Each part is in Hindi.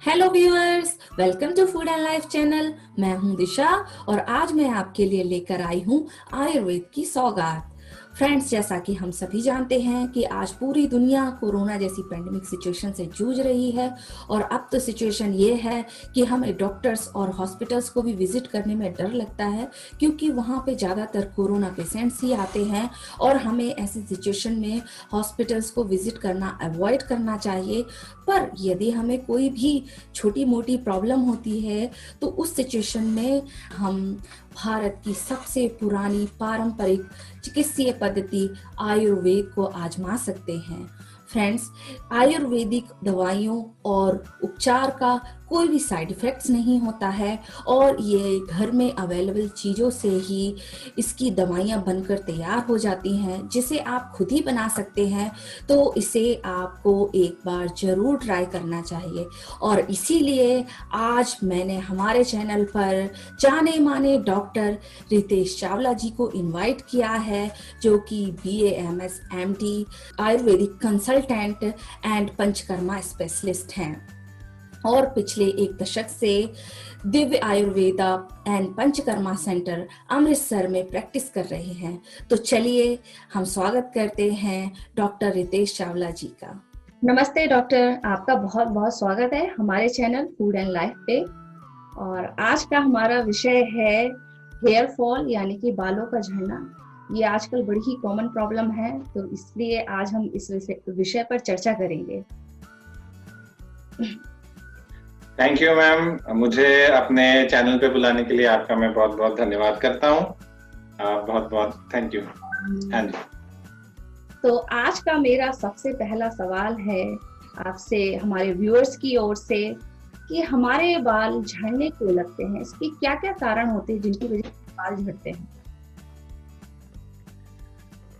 Hello viewers, welcome to food and life channel. मैं हूं दिशा और आज मैं आपके लिए लेकर आई हूं आयुर्वेद की सौगात। फ्रेंड्स, जैसा कि हम सभी जानते हैं कि आज पूरी दुनिया कोरोना जैसी पेंडेमिक सिचुएशन से जूझ रही है और अब तो सिचुएशन ये है कि हमें डॉक्टर्स और हॉस्पिटल्स को भी विजिट करने में डर लगता है, क्योंकि वहाँ पे ज़्यादातर कोरोना पेशेंट्स ही आते हैं और हमें ऐसी सिचुएशन में हॉस्पिटल्स को विजिट करना अवॉइड करना चाहिए। पर यदि हमें कोई भी छोटी मोटी प्रॉब्लम होती है तो उस सिचुएशन में हम भारत की सबसे पुरानी पारंपरिक चिकित्सीय पद्धति आयुर्वेद को आजमा सकते हैं। फ्रेंड्स, आयुर्वेदिक दवाइयों और उपचार का कोई भी साइड इफेक्ट्स नहीं होता है और ये घर में अवेलेबल चीज़ों से ही इसकी दवाइयाँ बनकर तैयार हो जाती हैं, जिसे आप खुद ही बना सकते हैं। तो इसे आपको एक बार ज़रूर ट्राई करना चाहिए और इसीलिए आज मैंने हमारे चैनल पर जाने माने डॉक्टर रितेश चावला जी को इनवाइट किया है, जो कि BAMS MD Ayurvedic consultant and panchakarma specialist हैं और पिछले 1 दशक से दिव्य आयुर्वेदा एंड पंचकर्मा सेंटर अमृतसर में प्रैक्टिस कर रहे हैं। तो चलिए हम स्वागत करते हैं डॉक्टर रितेश चावला जी का। नमस्ते डॉक्टर, आपका बहुत बहुत स्वागत है हमारे चैनल फूड एंड लाइफ पे। और आज का हमारा विषय है हेयर फॉल, यानी कि बालों का झड़ना। ये आजकल बड़ी ही कॉमन प्रॉब्लम है, तो इसलिए आज हम इस विषय पर चर्चा करेंगे। थैंक यू मैम, मुझे अपने चैनल पे बुलाने के लिए आपका मैं बहुत बहुत धन्यवाद करता हूँ। बहुत बहुत थैंक यू। हाँ जी। तो आज का मेरा सबसे पहला सवाल है आपसे, हमारे व्यूअर्स की ओर से, कि हमारे बाल झड़ने क्यों लगते हैं? इसके क्या क्या कारण होते हैं जिनकी वजह से बाल झड़ते हैं?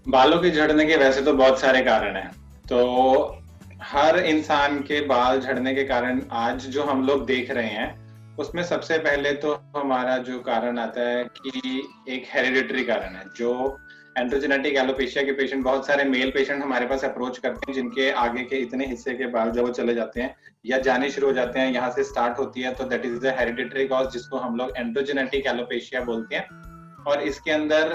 बालों के झड़ने के वैसे तो बहुत सारे कारण हैं। तो हर इंसान के बाल झड़ने के कारण आज जो हम लोग देख रहे हैं, उसमें सबसे पहले तो हमारा जो कारण आता है कि एक हेरिडिटरी कारण है। जो एंड्रोजेनेटिक एलोपेशिया के पेशेंट, बहुत सारे मेल पेशेंट हमारे पास अप्रोच करते हैं जिनके आगे के इतने हिस्से के बाल जब वो चले जाते हैं या जाने शुरू हो जाते हैं, यहाँ से स्टार्ट होती है, तो that is the hereditary cause, जिसको हम लोग एंड्रोजेनेटिक एलोपेशिया बोलते हैं। और इसके अंदर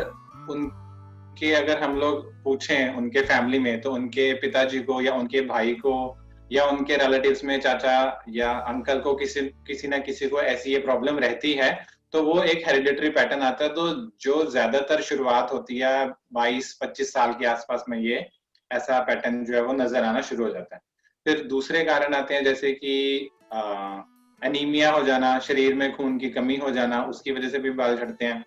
उनके अगर हम लोग पूछें उनके फैमिली में, तो उनके पिताजी को या उनके भाई को या उनके रिलेटिव्स में चाचा या अंकल को किसी ना किसी को ऐसी ये प्रॉब्लम रहती है, तो वो एक हेरिडिटरी पैटर्न आता है। तो जो ज्यादातर शुरुआत होती है 22-25 साल के आसपास में, ये ऐसा पैटर्न जो है वो नजर आना शुरू हो जाता है। फिर दूसरे कारण आते हैं, जैसे कि एनीमिया हो जाना, शरीर में खून की कमी हो जाना, उसकी वजह से भी बाल झड़ते हैं।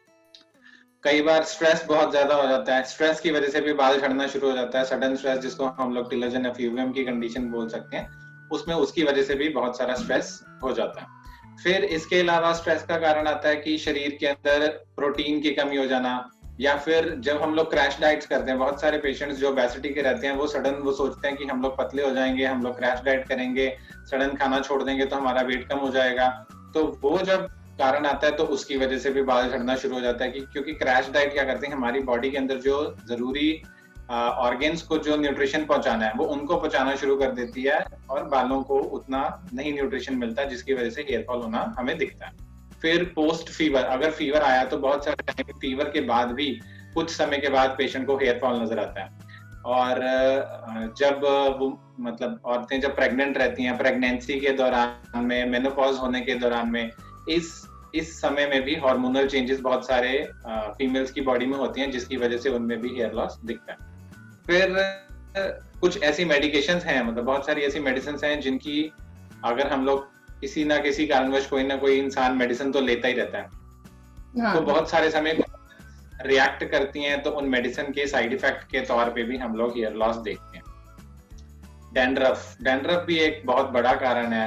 कई बार स्ट्रेस बहुत ज्यादा हो जाता है, स्ट्रेस की वजह से भी बाल झड़ना शुरू हो जाता है। सडन स्ट्रेस, जिसको हम लोग टिलोजन एफ्यूवियम की कंडीशन बोल सकते हैं, उसमें उसकी वजह से भी बहुत सारा स्ट्रेस हो जाता है। फिर इसके अलावा स्ट्रेस का कारण आता है कि शरीर के अंदर प्रोटीन की कमी हो जाना, या फिर जब हम लोग क्रैश डाइट्स करते हैं, बहुत सारे पेशेंट्स जो ओबेसिटी के रहते हैं, वो सडन वो सोचते हैं कि हम लोग पतले हो जाएंगे, हम लोग क्रैश डाइट करेंगे, सडन खाना छोड़ देंगे तो हमारा वेट कम हो जाएगा। तो वो जब कारण आता है तो उसकी वजह से भी बाल झड़ना शुरू हो जाता है, कि क्योंकि क्रैश डाइट क्या करते हैं, हमारी बॉडी के अंदर जो जरूरी ऑर्गेन्स को जो न्यूट्रिशन पहुंचाना है, वो उनको पहुंचाना शुरू कर देती है और बालों को उतना नहीं न्यूट्रिशन मिलता, जिसकी वजह से हेयर फॉल होना हमें दिखता है। फिर पोस्ट फीवर, अगर फीवर आया तो बहुत सारे टाइम फीवर के बाद भी कुछ समय के बाद पेशेंट को हेयर फॉल नजर आता है। और जब वो मतलब औरतें जब प्रेग्नेंट रहती हैं, प्रेगनेंसी के दौरान में, मेनोपॉज होने के दौरान में, इस समय में भी हार्मोनल चेंजेस बहुत सारे फीमेल्स की बॉडी में होती हैं, जिसकी वजह से उनमें भी हेयर लॉस दिखता है। फिर कुछ ऐसी मेडिकेशंस हैं, मतलब बहुत सारी ऐसी मेडिसिन हैं जिनकी अगर हम लोग किसी ना किसी कारणवश, कोई ना कोई इंसान मेडिसिन तो लेता ही रहता है। हाँ। तो बहुत सारे समय रिएक्ट करती हैं, तो उन मेडिसिन के साइड इफेक्ट के तौर पे भी हम लोग हेयर लॉस देखते हैं। डैंड्रफ भी एक बहुत बड़ा कारण है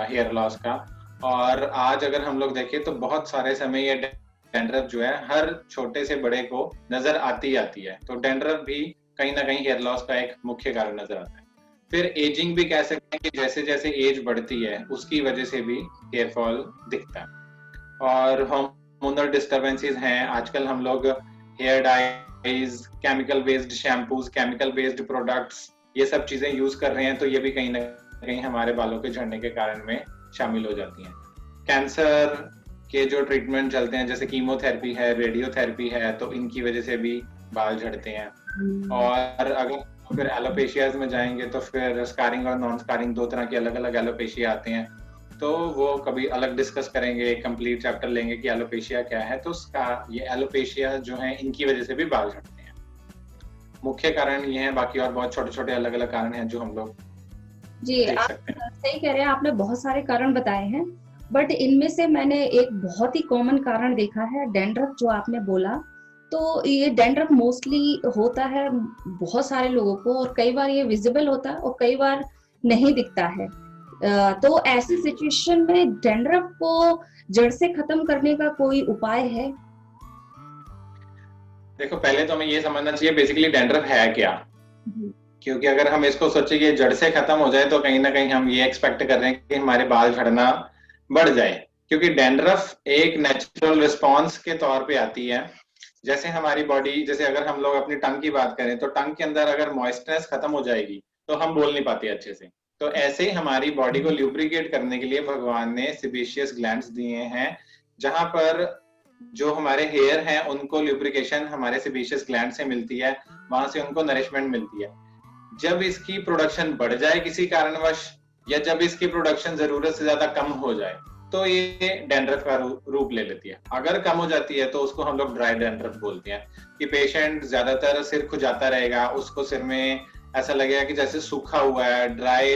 हेयर लॉस का। और आज अगर हम लोग देखें तो बहुत सारे समय ये डैंड्रफ जो है हर छोटे से बड़े को नजर आती है। तो डैंड्रफ भी कहीं ना कहीं हेयर लॉस का एक मुख्य कारण नजर आता है। फिर एजिंग भी कह सकते हैं कि जैसे जैसे एज बढ़ती है, उसकी वजह से भी हेयर फॉल दिखता है। और हार्मोनल डिस्टर्बेंसेस हैं। आजकल हम लोग hair dyes, chemical based shampoos, chemical based products, ये सब चीजें यूज कर रहे हैं, तो ये भी कहीं ना कहीं हमारे बालों के झड़ने के कारण में शामिल हो जाती हैं। कैंसर के जो ट्रीटमेंट चलते हैं जैसे कीमोथेरेपी है, रेडियोथेरेपी है, तो इनकी वजह से भी बाल झड़ते हैं। और अगर फिर एलोपेशियाज में जाएंगे तो फिर स्कारिंग और नॉन स्कारिंग दो तरह के अलग अलग एलोपेशिया आते हैं, तो वो कभी अलग डिस्कस करेंगे, कंप्लीट चैप्टर लेंगे कि एलोपेशिया क्या है। तो ये एलोपेशिया जो है इनकी वजह से भी बाल झड़ते हैं। मुख्य कारण ये है, बाकी और बहुत छोटे छोटे अलग अलग कारण हैं जो हम लोग जी, देख आप सकते हैं। सही कह रहे हैं, आपने बहुत सारे कारण बताए हैं, बट इनमें से मैंने एक बहुत ही कॉमन कारण देखा है, डैंड्रफ जो आपने बोला। तो ये डैंड्रफ मोस्टली होता है बहुत सारे लोगों को, और कई बार ये विजिबल होता है और कई बार नहीं दिखता है। तो ऐसी सिचुएशन में डैंड्रफ को जड़ से खत्म करने का कोई उपाय है? देखो, पहले तो हमें ये समझना चाहिए बेसिकली डैंड्रफ है क्या, क्योंकि अगर हम इसको सोचे कि जड़ से खत्म हो जाए तो कहीं ना कहीं हम ये एक्सपेक्ट कर रहे हैं कि हमारे बाल झड़ना बढ़ जाए, क्योंकि डैंड्रफ एक नेचुरल रिस्पॉन्स के तौर पे आती है। जैसे हमारी बॉडी, जैसे अगर हम लोग अपनी टंग की बात करें तो टंग के अंदर अगर मॉइस्चरनेस खत्म हो जाएगी तो हम बोल नहीं पाते अच्छे से। तो ऐसे ही हमारी बॉडी को ल्यूब्रिकेट करने के लिए भगवान ने सेबेशियस ग्लैंड्स दिए हैं, जहां पर जो हमारे हेयर हैं उनको ल्यूब्रिकेशन हमारे सेबेशियस ग्लैंड से मिलती है, वहां से उनको नरिशमेंट मिलती है। जब इसकी प्रोडक्शन बढ़ जाए किसी कारणवश, या जब इसकी प्रोडक्शन जरूरत से ज्यादा कम हो जाए, तो ये डैंड्रफ का रूप ले लेती है। अगर कम हो जाती है तो उसको हम लोग ड्राई डैंड्रफ बोलते हैं, कि पेशेंट ज्यादातर सिर खुजाता रहेगा, उसको सिर में ऐसा लगेगा कि जैसे सूखा हुआ है, ड्राई,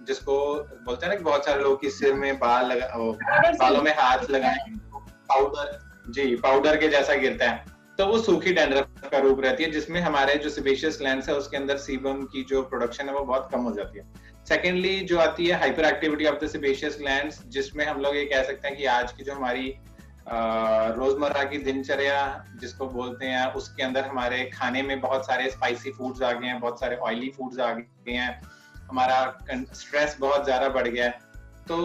जिसको बोलते हैं ना कि बहुत सारे लोग की सिर में बालों में हाथ लगाए पाउडर, जी, पाउडर के जैसा गिरता है, तो वो सूखी डैंड्रफ का रूप रहती है, जिसमें हमारे जो सेबेशियस ग्लैंड्स है उसके अंदर सीबम की जो प्रोडक्शन है वो बहुत कम हो जाती है। सेकेंडली जो आती है hyper activity of the sebaceous glands, जिसमें हम लोग ये कह सकते हैं कि आज की जो हमारी रोजमर्रा की दिनचर्या जिसको बोलते हैं, उसके अंदर हमारे खाने में बहुत सारे स्पाइसी फूड्स आ गए हैं, बहुत सारे ऑयली फूड्स आ गए हैं, हमारा स्ट्रेस बहुत ज्यादा बढ़ गया है। तो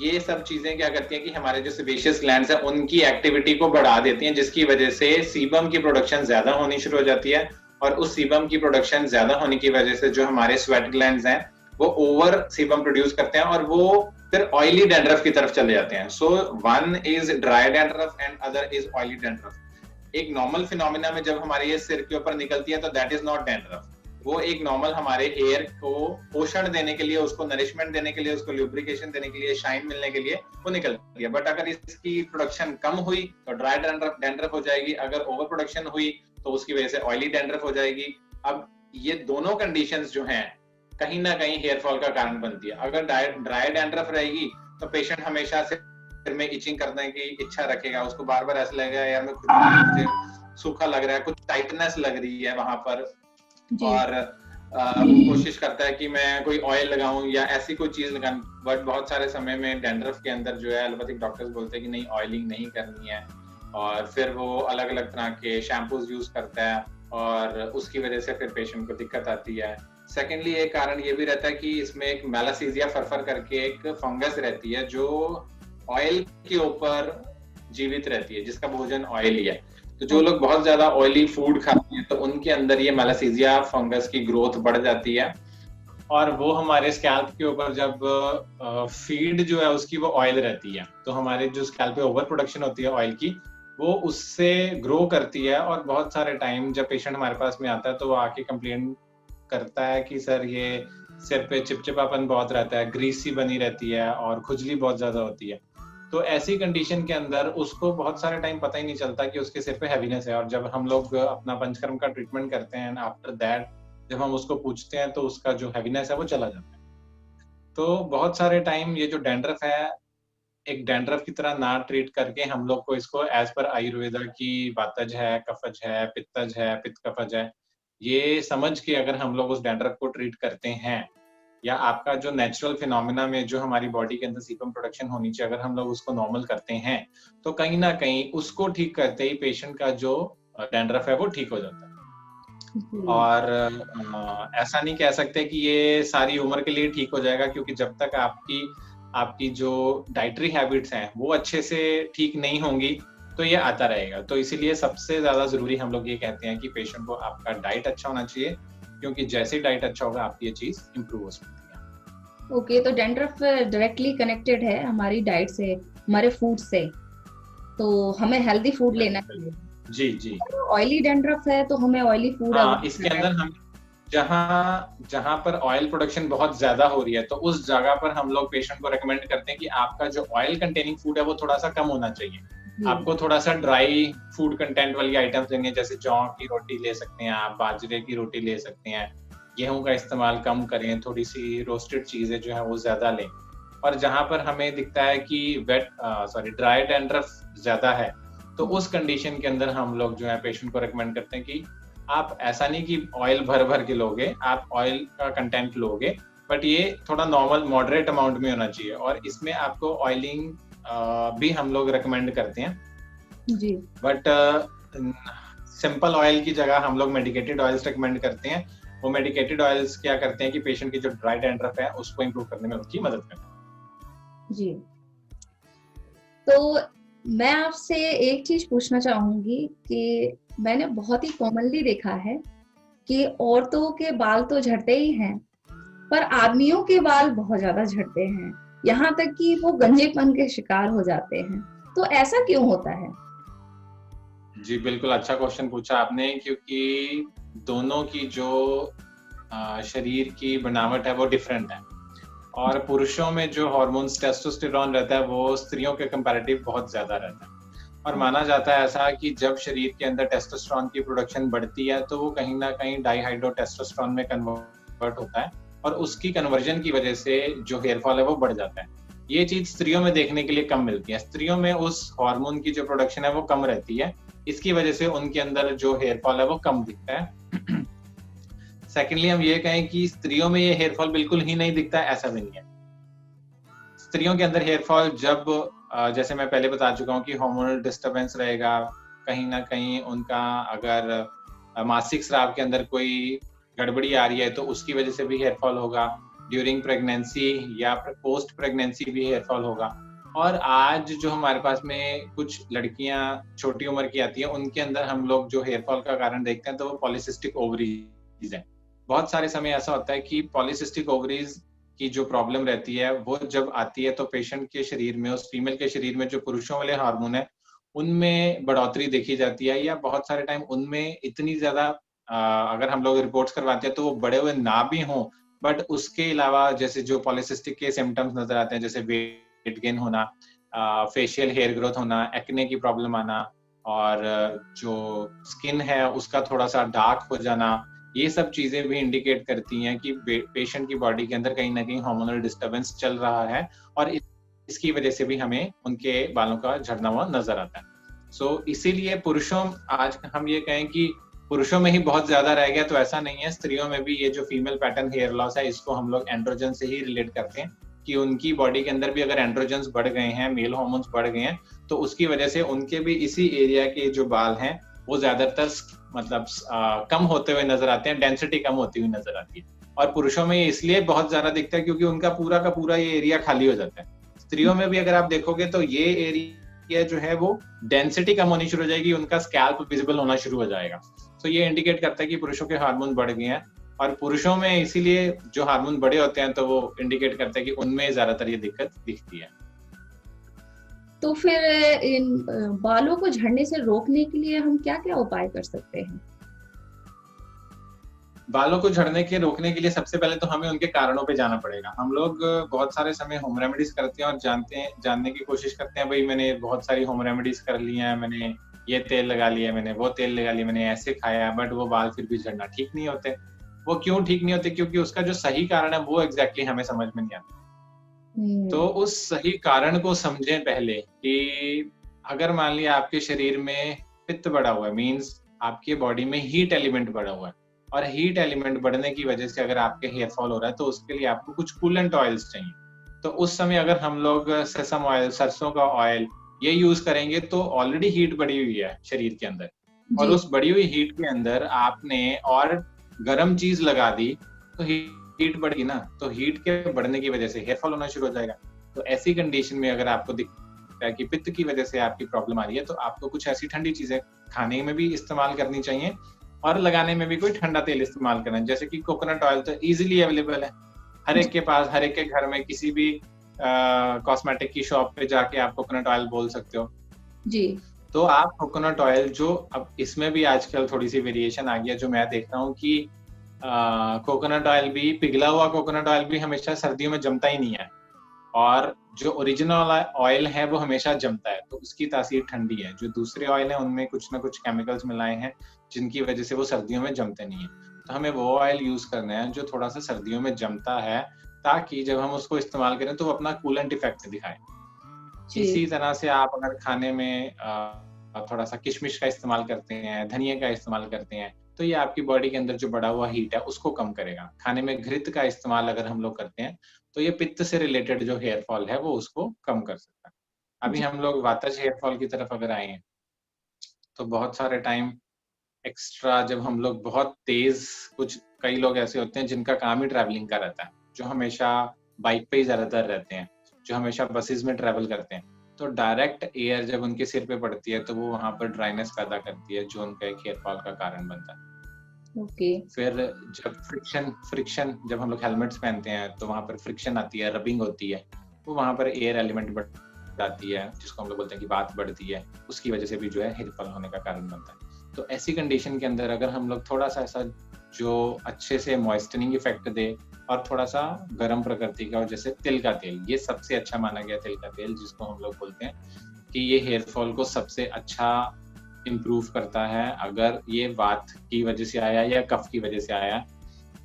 ये सब चीजें क्या करती हैं कि हमारे जो सेबेशियस ग्लैंड्स हैं उनकी एक्टिविटी को बढ़ा देती हैं, जिसकी वजह से सीबम की प्रोडक्शन ज्यादा होनी शुरू हो जाती है, और उस सीबम की प्रोडक्शन ज्यादा होने की वजह से जो हमारे स्वेट ग्लैंड्स हैं वो ओवर सीबम प्रोड्यूस करते हैं, और वो फिर ऑयली डैंड्रफ की तरफ चले जाते हैं। So one is dry dandruff and other is oily dandruff. एक नॉर्मल फिनोमिना में जब हमारे ये सिर के ऊपर निकलती है तो दैट इज नॉट डैंड्रफ, वो एक नॉर्मल हमारे हेयर को पोषण देने के लिए, उसको नरिशमेंट देने के लिए, उसको ल्यूब्रिकेशन देने के लिए, शाइन मिलने के लिए वो निकलती है। बट अगर इसकी प्रोडक्शन कम हुई तो ड्राई डैंड्रफ हो जाएगी, अगर ओवर प्रोडक्शन हुई तो उसकी वजह से ऑयली डैंड्रफ हो जाएगी। अब ये दोनों कंडीशंस जो हैं कहीं ना कहीं हेयर फॉल का कारण बनती है। अगर ड्राई डैंड्रफ रहेगी तो पेशेंट हमेशा सिर में इचिंग करने की इच्छा रखेगा, उसको बार बार ऐसा लगेगा यार मैं खुद सूखा लग रहा है, कुछ टाइटनेस लग रही है वहां पर, और कोशिश करता है कि मैं कोई ऑयल लगाऊं या ऐसी कोई चीज लगाऊं। बट बहुत सारे समय में डैंड्रफ के अंदर जो है एलोपैथिक डॉक्टर्स बोलते हैं कि नहीं, ऑयलिंग नहीं करनी है, और फिर वो अलग अलग तरह के शैम्पूज यूज करता है, और उसकी वजह से फिर पेशेंट को दिक्कत आती है। सेकेंडली एक कारण ये भी रहता है कि इसमें एक मैलासीजिया फरफर करके एक फंगस रहती है जो ऑयल के ऊपर जीवित रहती है, जिसका भोजन ऑयली है। तो जो लोग बहुत ज्यादा ऑयली फूड खाते हैं तो उनके अंदर ये मैलासीजिया फंगस की ग्रोथ बढ़ जाती है, और वो हमारे स्कैल्प के ऊपर जब फीड जो है उसकी वो ऑयल रहती है, तो हमारे जो स्कैल्प पे ओवर प्रोडक्शन होती है ऑयल की, वो उससे ग्रो करती है। और बहुत सारे टाइम जब पेशेंट हमारे पास में आता है तो वो आके कंप्लेन करता है कि सर ये सिर पे चिपचिपापन बहुत रहता है, ग्रीसी बनी रहती है और खुजली बहुत ज्यादा होती है। तो ऐसी कंडीशन के अंदर उसको बहुत सारे टाइम पता ही नहीं चलता कि उसके सिर पे हैवीनेस है, और जब हम लोग अपना पंचकर्म का ट्रीटमेंट करते हैं आफ्टर दैट जब हम उसको पूछते हैं तो उसका जो हैवीनेस है वो चला जाता है। तो बहुत सारे टाइम ये जो डैंड्रफ है एक डैंड्रफ की तरह ना ट्रीट करके हम लोग को इसको एज पर आयुर्वेदा की वातज है, कफज है, पित्तज है, पित्त कफज है, ये समझ के अगर हम लोग उस डैंड्रफ को ट्रीट करते हैं, या आपका जो नेचुरल फिनोमिना में जो हमारी बॉडी के अंदर सीबम प्रोडक्शन होनी चाहिए अगर हम लोग उसको नॉर्मल करते हैं, तो कहीं ना कहीं उसको ठीक करते ही पेशेंट का जो डैंड्रफ है वो ठीक हो जाता है। और ऐसा नहीं कह सकते कि ये सारी उम्र के लिए ठीक हो जाएगा, क्योंकि जब तक आपकी जो डाइटरी हैबिट्स हैं वो अच्छे से ठीक नहीं होंगी तो ये आता रहेगा। तो इसीलिए सबसे ज्यादा जरूरी हम लोग ये कहते हैं कि पेशेंट को आपका डाइट अच्छा होना चाहिए, क्योंकि जैसे डाइट अच्छा होगा आपकी ये चीज इंप्रूव हो सकती है। ओके, तो डैंड्रफ डायरेक्टली कनेक्टेड है हमारी डाइट से, हमारे फूड से, तो हमें हेल्दी फूड लेना चाहिए। जी जी। ऑयली डैंड्रफ है तो हमें ऑयली फूड हाँ, अवॉइड इसके करना अंदर हम जहाँ जहाँ पर ऑयल प्रोडक्शन बहुत ज्यादा हो रही है तो उस जगह पर हम लोग पेशेंट को रेकमेंड करते हैं कि आपका जो ऑयल कंटेनिंग फूड है वो थोड़ा सा कम होना चाहिए। है। आपको थोड़ा सा ड्राई फूड कंटेंट वाली आइटम्स लेंगे, जैसे जौ की रोटी ले सकते हैं आप, बाजरे की रोटी ले सकते हैं, गेहूं का इस्तेमाल कम करें, थोड़ी सी रोस्टेड चीजें जो है वो ज्यादा लें। और जहां पर हमें दिखता है कि ड्राई डैंड्रफ ज्यादा है, तो उस कंडीशन के अंदर हम लोग जो है पेशेंट को रेकमेंड करते हैं कि आप ऐसा नहीं कि ऑयल भर भर के लोगे, आप ऑयल का कंटेंट लोगे, बट ये थोड़ा नॉर्मल मॉडरेट अमाउंट में होना चाहिए। और इसमें आपको ऑयलिंग भी हम लोग रेकमेंड करते हैं, जी। बट सिंपल ऑयल की जगह हम लोग मेडिकेटेड ऑयल्स रेकमेंड करते हैं। वो मेडिकेटेड ऑयल्स क्या करते हैं कि पेशेंट की जो ड्राई डैंड्रफ है उसको इंप्रूव करने में उनकी मदद करते हैं। जी, तो मैं आपसे एक चीज पूछना चाहूंगी कि मैंने बहुत ही कॉमनली देखा है कि औरतों के बाल तो झड़ते ही हैं, पर आदमियों के बाल बहुत ज्यादा झड़ते हैं, यहाँ तक कि वो गंजेपन के शिकार हो जाते हैं। तो ऐसा क्यों होता है? जी बिल्कुल, अच्छा क्वेश्चन पूछा आपने, क्योंकि दोनों की जो शरीर की बनावट है वो डिफरेंट है। और पुरुषों में जो हार्मोन्स टेस्टोस्टेरोन रहता है वो स्त्रियों के कंपैरेटिव बहुत ज्यादा रहता है। और माना जाता है ऐसा कि जब शरीर के अंदर टेस्टोस्टेरोन की प्रोडक्शन बढ़ती है तो वो कहीं ना कहीं डाइहाइड्रोटेस्टोस्टेरोन में कन्वर्ट होता है, और उसकी कन्वर्जन की वजह से जो हेयर फॉल है वो बढ़ जाता है। ये चीज स्त्रियों में देखने के लिए कम मिलती है। स्त्रियों में उस हार्मोन की जो प्रोडक्शन है वो कम रहती है, इसकी वजह से उनके अंदर जो हेयर फॉल है वो कम दिखता है। सेकेंडली, हम ये कहें कि स्त्रियों में ये हेयर फॉल बिल्कुल ही नहीं दिखता है, ऐसा भी नहीं है। स्त्रियों के अंदर हेयर फॉल जब जैसे मैं पहले बता चुका हूँ कि हार्मोनल डिस्टरबेंस रहेगा, कहीं ना कहीं उनका अगर मासिक स्राव के अंदर कोई गड़बड़ी आ रही है तो उसकी वजह से भी हेयर फॉल होगा, ड्यूरिंग प्रेगनेंसी या पोस्ट प्रेगनेंसी भी हेयर फॉल होगा। और आज जो हमारे पास में कुछ लड़कियां छोटी उम्र की आती हैं, उनके अंदर हम लोग जो हेयर फॉल का कारण देखते हैं तो वो पॉलीसिस्टिक ओवरीज है। बहुत सारे समय ऐसा होता है कि पॉलीसिस्टिक ओवरीज की जो प्रॉब्लम रहती है वो जब आती है तो पेशेंट के शरीर में, उस फीमेल के शरीर में जो पुरुषों वाले हार्मोन है उनमें बढ़ोतरी देखी जाती है, या बहुत सारे टाइम उनमें इतनी ज्यादा अगर हम लोग रिपोर्ट्स करवाते हैं तो वो बड़े हुए ना भी हों, बट उसके अलावा जैसे जो पॉलीसिस्टिक के सिम्टम्स नजर आते हैं, जैसे वेट गेन होना, फेशियल हेयर ग्रोथ होना, एक्ने की प्रॉब्लम आना, और जो स्किन है उसका थोड़ा सा डार्क हो जाना, ये सब चीजें भी इंडिकेट करती हैं कि पेशेंट की बॉडी के अंदर कहीं ना कहीं हार्मोनल डिस्टरबेंस चल रहा है, और इसकी वजह से भी हमें उनके बालों का झड़ना हुआ नजर आता है। इसीलिए पुरुषों, आज हम ये कहें कि पुरुषों में ही बहुत ज्यादा रह गया तो ऐसा नहीं है, स्त्रियों में भी ये जो फीमेल पैटर्न हेयर लॉस है इसको हम लोग एंड्रोजन से ही रिलेट करते हैं, कि उनकी बॉडी के अंदर भी अगर एंड्रोजन्स बढ़ गए हैं, मेल हार्मोन्स बढ़ गए हैं, तो उसकी वजह से उनके भी इसी एरिया के जो बाल हैं वो ज्यादातर मतलब कम होते हुए नजर आते हैं, डेंसिटी कम होती हुई नजर आती है। और पुरुषों में ये इसलिए बहुत ज्यादा दिखता है क्योंकि उनका पूरा का पूरा ये एरिया खाली हो जाता है। स्त्रियों में भी अगर आप देखोगे तो ये एरिया जो है वो डेंसिटी कम होनी शुरू हो जाएगी, उनका स्कैल्प विजिबल होना शुरू हो जाएगा। तो ये इंडिकेट करता है कि पुरुषों के हार्मोन बढ़ गए हैं, और पुरुषों में इसीलिए जो हार्मोन बड़े होते हैं तो वो इंडिकेट करता है कि उनमें ज्यादातर ये दिक्कत दिखती है। तो फिर इन बालों को झड़ने से रोकने के लिए हम क्या क्या उपाय कर सकते हैं? बालों को झड़ने के रोकने के लिए सबसे पहले तो हमें उनके कारणों पे जाना पड़ेगा। हम लोग बहुत सारे समय होम रेमेडीज करते हैं और जानने की कोशिश करते हैं, भाई मैंने बहुत सारी होम रेमेडीज कर ली हैं, मैंने ये तेल लगा लिया, मैंने वो तेल लगा लिया, मैंने ऐसे खाया, बट वो बाल फिर भी झड़ना ठीक नहीं होते। वो क्यों ठीक नहीं होते? क्योंकि उसका जो सही कारण है वो एग्जैक्टली हमें समझ में नहीं आता। तो उस सही कारण को समझें पहले, कि अगर मान लिया आपके शरीर में पित्त बढ़ा हुआ है, मीन्स आपके बॉडी में हीट एलिमेंट बढ़ा हुआ है, और हीट एलिमेंट बढ़ने की वजह से अगर आपके हेयर फॉल हो रहा है तो उसके लिए आपको कुछ कूलेंट ऑयल्स चाहिए। तो उस समय अगर हम लोग सेसम ऑयल, सरसों का ऑयल, ये यूज करेंगे तो ऑलरेडी हीट बढ़ी हुई है शरीर के अंदर, और उस बढ़ी हुई हीट के अंदर आपने और गर्म चीज लगा दी तो हीट बढ़ी ना, तो हीट के बढ़ने की वजह से हेयर फॉल होना शुरू हो जाएगा। तो ऐसी कंडीशन में अगर आपको दिखता है कि पित्त की वजह से आपकी प्रॉब्लम आ रही है तो आपको कुछ ऐसी ठंडी चीजें खाने में भी इस्तेमाल करनी चाहिए, और लगाने में भी कोई ठंडा तेल इस्तेमाल करना है। जैसे कि कोकोनट ऑयल तो इजीली अवेलेबल है, हर एक के पास, हर एक के घर में किसी भी कॉस्मेटिक की शॉप पे जाके आप कोकोनट ऑयल बोल सकते हो। जी। तो आप कोकोनट ऑयल जो, अब इसमें भी आजकल थोड़ी सी वेरिएशन आ गई है, जो मैं देख रहा हूँ कि कोकोनट ऑयल भी, पिघला हुआ कोकोनट ऑयल भी हमेशा सर्दियों में जमता ही नहीं है, और जो ओरिजिनल ऑयल है वो हमेशा जमता है, तो उसकी तासीर ठंडी है। जो दूसरे ऑयल है उनमें कुछ ना कुछ केमिकल्स मिलाए हैं जिनकी वजह से वो सर्दियों में जमते नहीं है। तो हमें वो ऑयल यूज करना है जो थोड़ा सा सर्दियों में जमता है, ताकि जब हम उसको इस्तेमाल करें तो वो अपना कूलेंट इफेक्ट दिखाए। जी। इसी तरह से आप अगर खाने में थोड़ा सा किशमिश का इस्तेमाल करते हैं, धनिया का इस्तेमाल करते हैं, तो ये आपकी बॉडी के अंदर जो बढ़ा हुआ हीट है उसको कम करेगा। खाने में घृत का इस्तेमाल अगर हम लोग करते हैं, तो ये पित्त से रिलेटेड जो हेयर फॉल है वो उसको कम कर सकता है। अभी जी। हम लोग वातज हेयर फॉल की तरफ अगर आए हैं, तो बहुत सारे टाइम एक्स्ट्रा जब हम लोग बहुत तेज, कुछ कई लोग ऐसे होते हैं जिनका काम ही ट्रैवलिंग का रहता है, जो हमेशा बाइक पे ही ज्यादातर रहते हैं, जो हमेशा बसेस में ट्रैवल करते हैं, तो डायरेक्ट एयर जब उनके सिर पे पड़ती है तो वो वहां पर ड्राइनेस पैदा करती है, जो उनका एक हेयर फॉल का कारण बनता है। ओके। फिर जब फ्रिक्शन फ्रिक्शन जब हम लोग हेलमेट्स पहनते हैं तो वहां पर फ्रिक्शन आती है, रबिंग होती है, तो वहां पर एयर एलिमेंट बढ़ जाती है, जिसको हम लोग बोलते हैं कि बात बढ़ती है, उसकी वजह से भी जो है हेयर फॉल होने का कारण बनता है। तो ऐसी कंडीशन के अंदर अगर हम लोग थोड़ा सा ऐसा जो अच्छे से मॉइस्चनिंग इफेक्ट दे, और थोड़ा सा गर्म प्रकृति का, और जैसे तिल का तेल, ये सबसे अच्छा माना गया तिल का तेल, जिसको हम लोग बोलते हैं कि ये हेयर फॉल को सबसे अच्छा इम्प्रूव करता है। अगर ये वात की वजह से आया या कफ की वजह से आया,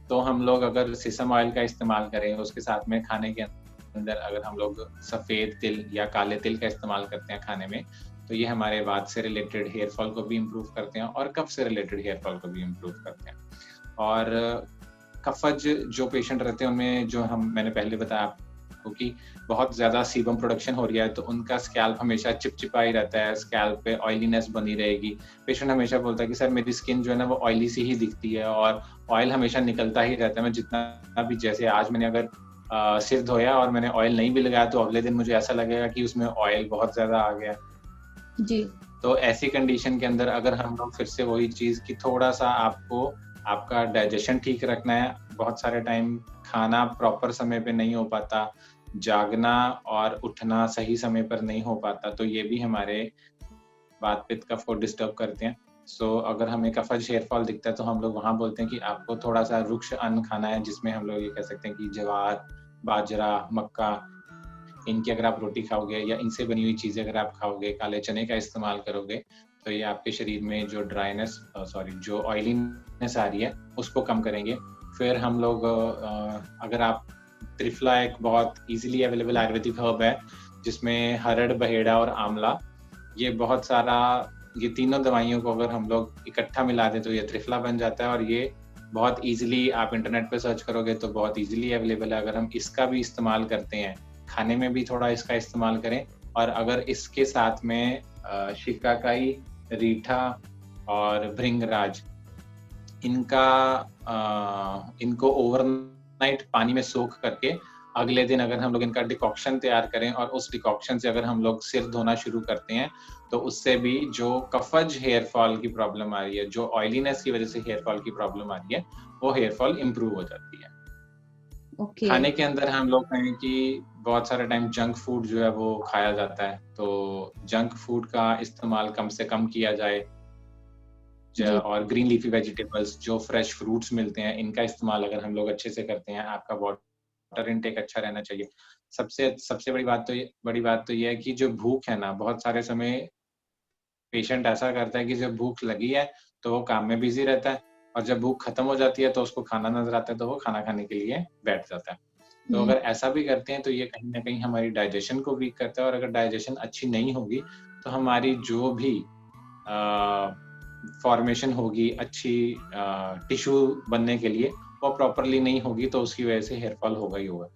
तो हम लोग अगर सीसम ऑयल का इस्तेमाल करें, उसके साथ में खाने के अंदर अगर हम लोग सफ़ेद तिल या काले तिल का इस्तेमाल करते हैं खाने में, तो ये हमारे वात से रिलेटेड हेयर फॉल को भी इम्प्रूव करते हैं और कफ से रिलेटेड हेयर फॉल को भी इम्प्रूव करते हैं। और कफज जो पेशेंट रहते हैं उनमें, जो मैंने पहले बताया आपको कि बहुत ज़्यादा सीबम प्रोडक्शन हो रही है, तो उनका स्कैल्प हमेशा चिपचिपा ही रहता है, स्कैल्प पे ऑयलीनेस बनी रहेगी। पेशेंट हमेशा बोलता है कि सर मेरी स्किन जो है ना वो ऑयली सी ही दिखती है, और ऑयल हमेशा निकलता ही रहता है। मैं जितना भी, जैसे आज मैंने अगर सिर धोया और मैंने ऑयल नहीं भी लगाया, तो अगले दिन मुझे ऐसा लगेगा कि उसमें ऑयल बहुत ज़्यादा आ गया। जी। तो ऐसी कंडीशन के अंदर अगर हम लोग फिर से वही चीज़ कि थोड़ा सा आपको आपका डाइजेशन ठीक रखना है। बहुत सारे टाइम खाना प्रॉपर समय पे नहीं हो पाता, जागना और उठना सही समय पर नहीं हो पाता, तो ये भी हमारे वात पित्त कफ को डिस्टर्ब करते हैं। सो अगर हमें कफज हेयर फॉल दिखता है तो हम लोग वहाँ बोलते हैं कि आपको थोड़ा सा रुक्ष अन्न खाना है, जिसमें हम लोग ये कह सकते हैं कि ज्वार, बाजरा, मक्का, इनकी अगर आप रोटी खाओगे या इनसे बनी हुई चीजें अगर आप खाओगे, काले चने का इस्तेमाल करोगे, तो ये आपके शरीर में जो जो ऑयलीनेस आ रही है उसको कम करेंगे। फिर हम लोग अगर आप त्रिफला एक बहुत इजीली अवेलेबल आयुर्वेदिक हर्ब है, जिसमें हरड़, बहेड़ा और आंवला, ये बहुत सारा, ये तीनों दवाइयों को अगर हम लोग इकट्ठा मिला दें तो ये त्रिफला बन जाता है, और ये बहुत इजीली आप इंटरनेट पे सर्च करोगे तो बहुत इजीली अवेलेबल है। अगर हम इसका भी इस्तेमाल करते हैं, खाने में भी थोड़ा इसका इस्तेमाल करें, और अगर इसके साथ में शिकाकाई, रीठा और भृंगराज, इनको ओवरनाइट पानी में सोख करके अगले दिन अगर हम लोग इनका डिकॉक्शन तैयार करें, और उस डिकॉक्शन से अगर हम लोग सिर धोना शुरू करते हैं, तो उससे भी जो कफज हेयर फॉल की प्रॉब्लम आ रही है, जो ऑयलीनेस की वजह से हेयर फॉल की प्रॉब्लम आ रही है, वो हेयर फॉल इम्प्रूव हो जाती है। ओके। खाने के अंदर हम लोग कहें कि बहुत सारे टाइम जंक फूड जो है वो खाया जाता है, तो जंक फूड का इस्तेमाल कम से कम किया जाए, जी। और ग्रीन लीफी वेजिटेबल्स, जो फ्रेश फ्रूट्स मिलते हैं, इनका इस्तेमाल अगर हम लोग अच्छे से करते हैं, आपका वाटर इनटेक अच्छा रहना चाहिए। सबसे सबसे बड़ी बात तो ये है कि जो भूख है ना, बहुत सारे समय पेशेंट ऐसा करता है कि जब भूख लगी है तो वो काम में बिजी रहता है, और जब भूख खत्म हो जाती है तो उसको खाना नजर आता है, तो वो खाना खाने के लिए बैठ जाता है। तो हम्म। अगर ऐसा भी करते हैं तो ये कहीं ना कहीं हमारी डाइजेशन को वीक करता है, और अगर डाइजेशन अच्छी नहीं होगी तो हमारी जो भी फॉर्मेशन होगी अच्छी टिश्यू बनने के लिए, वो प्रॉपरली नहीं होगी, तो उसकी वजह से हेयर फॉल होगा ही होगा।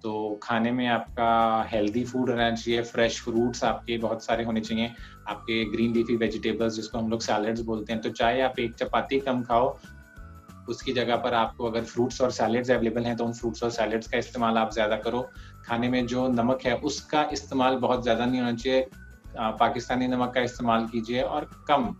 तो खाने में आपका हेल्दी फूड रहना चाहिए, फ्रेश फ्रूट्स आपके बहुत सारे होने चाहिए, आपके ग्रीन लीफी वेजिटेबल्स जिसको हम लोग सैलेड्स बोलते हैं। तो चाहे आप एक चपाती कम खाओ, उसकी जगह पर आपको अगर फ्रूट्स और सैलेड्स अवेलेबल हैं तो उन फ्रूट्स और सैलेड्स का इस्तेमाल आप ज़्यादा करो। खाने में जो नमक है उसका इस्तेमाल बहुत ज़्यादा नहीं होना चाहिए, पाकिस्तानी नमक का इस्तेमाल कीजिए, और कम।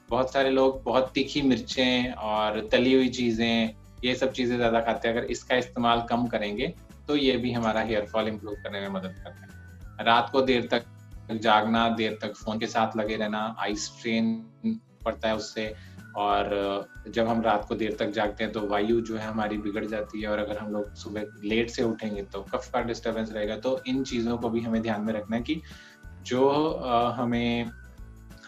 बहुत सारे लोग बहुत तीखी मिर्चें और तली हुई चीज़ें ये सब चीजें ज्यादा खाते हैं, अगर इसका इस्तेमाल कम करेंगे तो ये भी हमारा हेयर फॉल इम्प्रूव करने में मदद करता है। रात को देर तक जागना, देर तक फोन के साथ लगे रहना, आई स्ट्रेन पड़ता है उससे, और जब हम रात को देर तक जागते हैं तो वायु जो है हमारी बिगड़ जाती है, और अगर हम लोग सुबह लेट से उठेंगे तो कफ का डिस्टर्बेंस रहेगा। तो इन चीज़ों को भी हमें ध्यान में रखना है कि जो हमें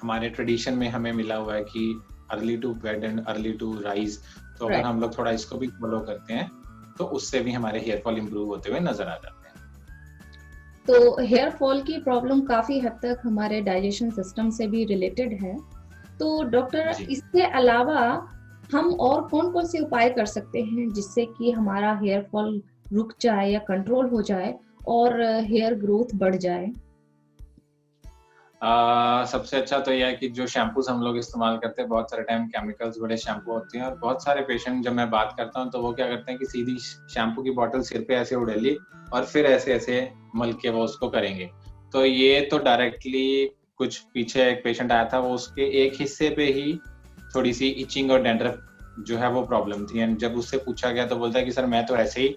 हमारे ट्रेडिशन में हमें मिला हुआ है कि early to bed and early to rise, तो अगर हम लोग थोड़ा इसको भी फॉलो करते हैं तो उससे भी हमारे हेयर फॉल इम्प्रूव होते हुए नजर आ जाते हैं। तो हेयर फॉल की प्रॉब्लम काफी हद तक हमारे डाइजेशन सिस्टम से भी रिलेटेड है। तो डॉक्टर, इसके अलावा हम और कौन कौन से उपाय कर सकते हैं जिससे कि हमारा हेयर फॉल रुक जाए या कंट्रोल हो जाए और हेयर ग्रोथ बढ़ जाए? सबसे अच्छा तो यह है कि जो शैम्पूस हम लोग इस्तेमाल करते हैं, बहुत सारे टाइम केमिकल्स बड़े शैम्पू होते हैं, और बहुत सारे पेशेंट जब मैं बात करता हूँ तो वो क्या करते हैं कि सीधी शैम्पू की बोतल सिर पे ऐसे उड़ेली और फिर ऐसे ऐसे मल के वो उसको करेंगे। तो ये तो डायरेक्टली, कुछ पीछे एक पेशेंट आया था, वो उसके एक हिस्से पे ही थोड़ी सी इचिंग और डैंड्रफ जो है वो प्रॉब्लम थी, एंड जब उससे पूछा गया तो बोलता है कि सर मैं तो ऐसे ही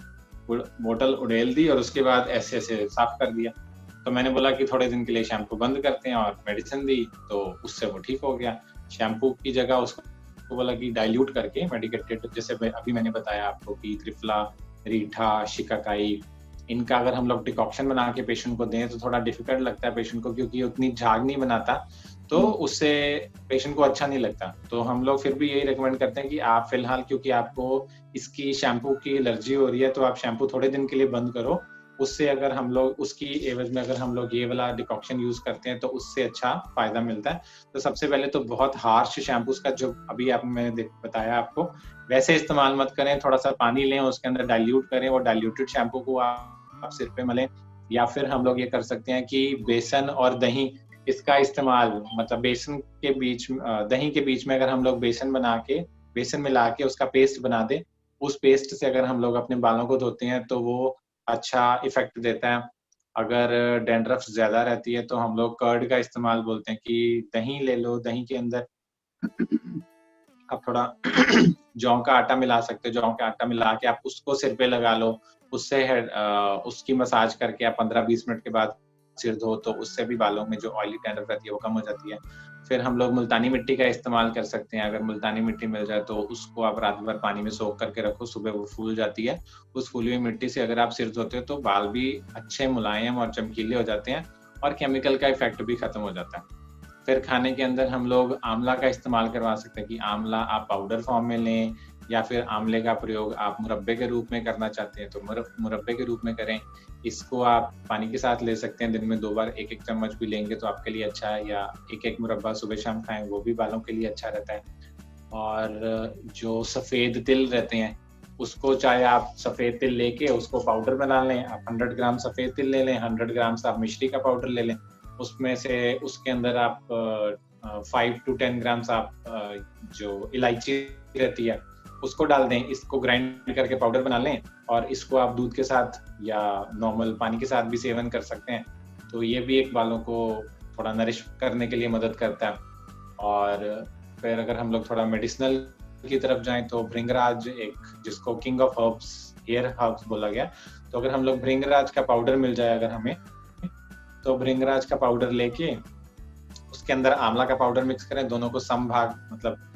बोतल उड़ेल दी और उसके बाद ऐसे ऐसे साफ कर दिया। तो मैंने बोला कि थोड़े दिन के लिए शैम्पू बंद करते हैं, और मेडिसिन दी तो उससे वो ठीक हो गया। शैम्पू की जगह उसको बोला कि डाइल्यूट करके मेडिकेटेड, जैसे अभी मैंने बताया आपको कि त्रिफला, रीठा, शिकाकाई, इनका अगर हम लोग डिकॉक्शन बना के पेशेंट को दें तो थोड़ा डिफिकल्ट लगता है पेशेंट को, क्योंकि उतनी झाग नहीं बनाता, तो उससे पेशेंट को अच्छा नहीं लगता। तो हम लोग फिर भी यही रिकमेंड करते हैं कि आप फिलहाल, क्योंकि आपको इसकी शैम्पू की एलर्जी हो रही है, तो आप शैम्पू थोड़े दिन के लिए बंद करो। उससे अगर हम लोग उसकी एवज में अगर हम लोग ये वाला डिकॉक्शन यूज करते हैं तो उससे अच्छा फायदा मिलता है। तो सबसे पहले तो बहुत हार्श शैम्पूस का जो अभी मैंने बताया आपको, वैसे इस्तेमाल मत करें। थोड़ा सा पानी लें, उसके अंदर डाइल्यूट करें, और डाइल्यूटेड शैम्पू को आप सिर पे मलें। या फिर हम लोग ये कर सकते हैं कि बेसन और दही, इसका इस्तेमाल, मतलब बेसन के बीच, दही के बीच में अगर हम लोग बेसन बना के, बेसन मिला के उसका पेस्ट बना दें, उस पेस्ट से अगर हम लोग अपने बालों को धोते हैं तो वो अच्छा इफेक्ट देता है। अगर डैंड्रफ ज्यादा रहती है तो हम लोग कर्ड का इस्तेमाल बोलते हैं कि दही ले लो, दही के अंदर आप थोड़ा जौ का आटा मिला सकते हो, जौ का आटा मिला के आप उसको सिर पे लगा लो, उससे उसकी मसाज करके आप 15-20 मिनट के बाद सिर धो, तो उससे भी बालों में जो ऑयली डैंड्रफ रहती है वो कम हो जाती है। फिर हम लोग मुल्तानी मिट्टी का इस्तेमाल कर सकते हैं। अगर मुल्तानी मिट्टी मिल जाए तो उसको आप रात भर पानी में सोख करके रखो, सुबह वो फूल जाती है। उस फूली हुई मिट्टी से अगर आप सिर धोते हो तो बाल भी अच्छे मुलायम और चमकीले हो जाते हैं, और केमिकल का इफेक्ट भी खत्म हो जाता है। फिर खाने के अंदर हम लोग आंवला का इस्तेमाल करवा सकते हैं कि आंवला आप पाउडर फॉर्म में लें, या फिर आंवले का प्रयोग आप मुरब्बे के रूप में करना चाहते हैं तो मुरब्बे के रूप में करें। इसको आप पानी के साथ ले सकते हैं, दिन में 2 बार 1-1 चम्मच भी लेंगे तो आपके लिए अच्छा है, या 1-1 मुरब्बा सुबह शाम खाएं, वो भी बालों के लिए अच्छा रहता है। और जो सफ़ेद तिल रहते हैं, उसको चाहे आप सफ़ेद तिल लेके उसको पाउडर बना लें, आप 100 ग्राम सफ़ेद तिल ले लें, 100 ग्राम आप मिश्री का पाउडर ले लें, उसमें से उसके अंदर आप 5 to 10 ग्राम आप जो इलायची रहती है उसको डाल दें, इसको ग्राइंड करके पाउडर बना लें, और इसको आप दूध के साथ या नॉर्मल पानी के साथ भी सेवन कर सकते हैं। तो ये भी एक बालों को थोड़ा नरिश करने के लिए मदद करता है। और फिर अगर हम लोग थोड़ा मेडिसिनल की तरफ जाएं तो भृंगराज, एक जिसको king of herbs, hair herbs बोला गया, तो अगर हम लोग भृंगराज का पाउडर मिल जाए अगर हमें, तो भृंगराज का पाउडर लेके उसके अंदर आंवला का पाउडर मिक्स करें, दोनों को सम भाग, मतलब